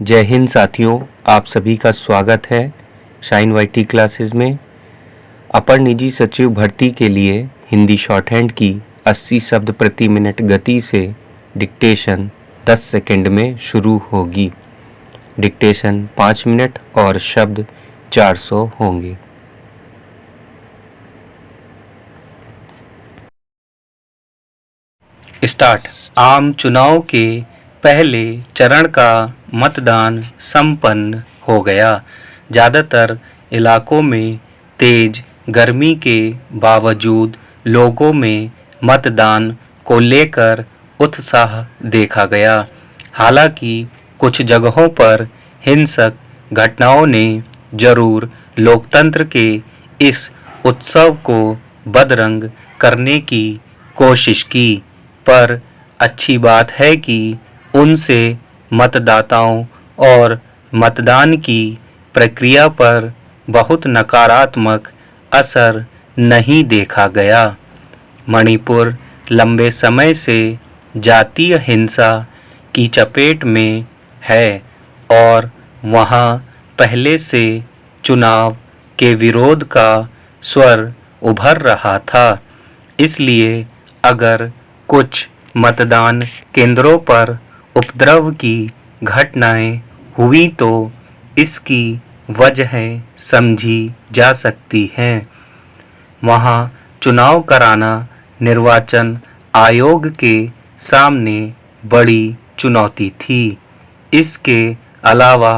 जय हिंद साथियों, आप सभी का स्वागत है शाइन वाईटी क्लासेस में। अपर निजी सचिव भर्ती के लिए हिंदी शॉर्ट हैंड की 80 शब्द प्रति मिनट गति से डिक्टेशन 10 सेकंड में शुरू होगी। डिक्टेशन 5 मिनट और शब्द 400 होंगे। स्टार्ट। आम चुनाव के पहले चरण का मतदान संपन्न हो गया। ज़्यादातर इलाकों में तेज गर्मी के बावजूद लोगों में मतदान को लेकर उत्साह देखा गया। हालांकि कुछ जगहों पर हिंसक घटनाओं ने जरूर लोकतंत्र के इस उत्सव को बदरंग करने की कोशिश की, पर अच्छी बात है कि उनसे मतदाताओं और मतदान की प्रक्रिया पर बहुत नकारात्मक असर नहीं देखा गया। मणिपुर लंबे समय से जातीय हिंसा की चपेट में है और वहां पहले से चुनाव के विरोध का स्वर उभर रहा था। इसलिए अगर कुछ मतदान केंद्रों पर उपद्रव की घटनाएं हुई तो इसकी वजहें समझी जा सकती हैं। वहां चुनाव कराना निर्वाचन आयोग के सामने बड़ी चुनौती थी। इसके अलावा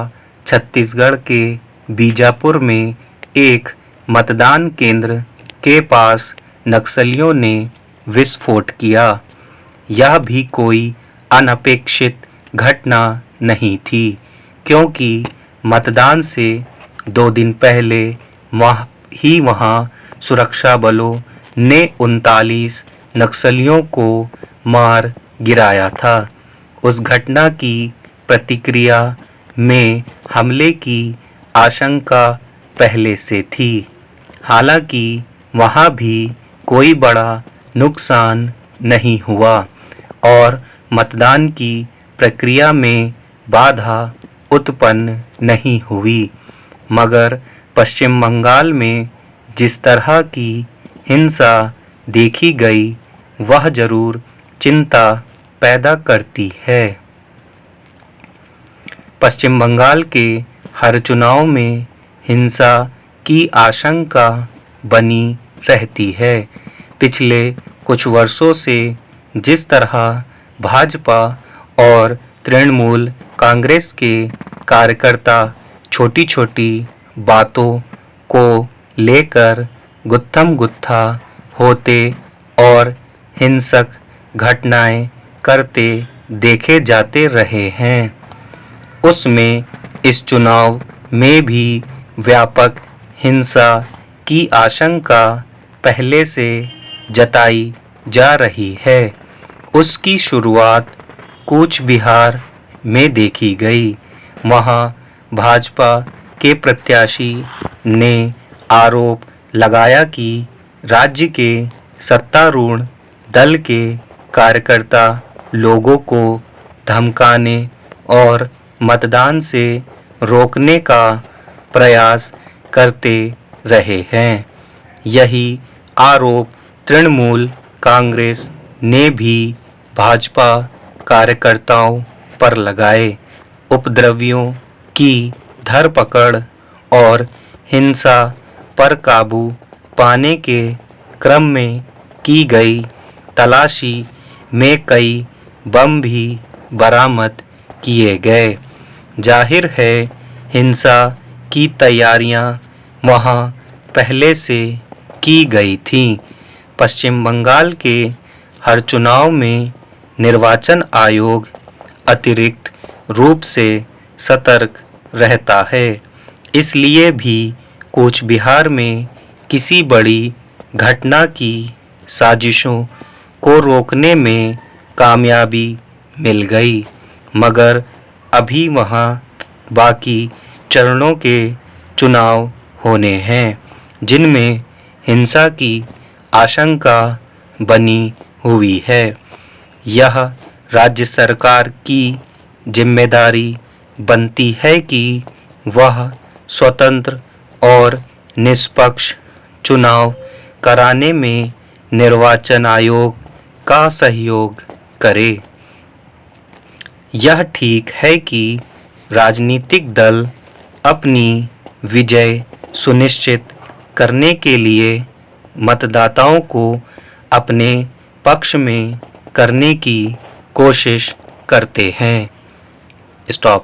छत्तीसगढ़ के बीजापुर में एक मतदान केंद्र के पास नक्सलियों ने विस्फोट किया। यह भी कोई अनपेक्षित घटना नहीं थी, क्योंकि मतदान से 2 दिन पहले वहां सुरक्षा बलों ने 39 नक्सलियों को मार गिराया था। उस घटना की प्रतिक्रिया में हमले की आशंका पहले से थी। हालांकि वहां भी कोई बड़ा नुकसान नहीं हुआ और मतदान की प्रक्रिया में बाधा उत्पन्न नहीं हुई। मगर पश्चिम बंगाल में जिस तरह की हिंसा देखी गई वह जरूर चिंता पैदा करती है। पश्चिम बंगाल के हर चुनाव में हिंसा की आशंका बनी रहती है। पिछले कुछ वर्षों से जिस तरह भाजपा और तृणमूल कांग्रेस के कार्यकर्ता छोटी छोटी बातों को लेकर गुत्थम गुत्था होते और हिंसक घटनाएं करते देखे जाते रहे हैं, उसमें इस चुनाव में भी व्यापक हिंसा की आशंका पहले से जताई जा रही है। उसकी शुरुआत कूच बिहार में देखी गई। वहां भाजपा के प्रत्याशी ने आरोप लगाया कि राज्य के सत्तारूढ़ दल के कार्यकर्ता लोगों को धमकाने और मतदान से रोकने का प्रयास करते रहे हैं। यही आरोप तृणमूल कांग्रेस ने भी भाजपा कार्यकर्ताओं पर लगाए। उपद्रवियों की धरपकड़ और हिंसा पर काबू पाने के क्रम में की गई तलाशी में कई बम भी बरामद किए गए। जाहिर है हिंसा की तैयारियां वहां पहले से की गई थीं। पश्चिम बंगाल के हर चुनाव में निर्वाचन आयोग अतिरिक्त रूप से सतर्क रहता है। इसलिए भी कूच बिहार में किसी बड़ी घटना की साजिशों को रोकने में कामयाबी मिल गई। मगर अभी वहां बाकी चरणों के चुनाव होने हैं जिनमें हिंसा की आशंका बनी हुई है। यह राज्य सरकार की जिम्मेदारी बनती है कि वह स्वतंत्र और निष्पक्ष चुनाव कराने में निर्वाचन आयोग का सहयोग करे। यह ठीक है कि राजनीतिक दल अपनी विजय सुनिश्चित करने के लिए मतदाताओं को अपने पक्ष में करने की कोशिश करते हैं। स्टॉप।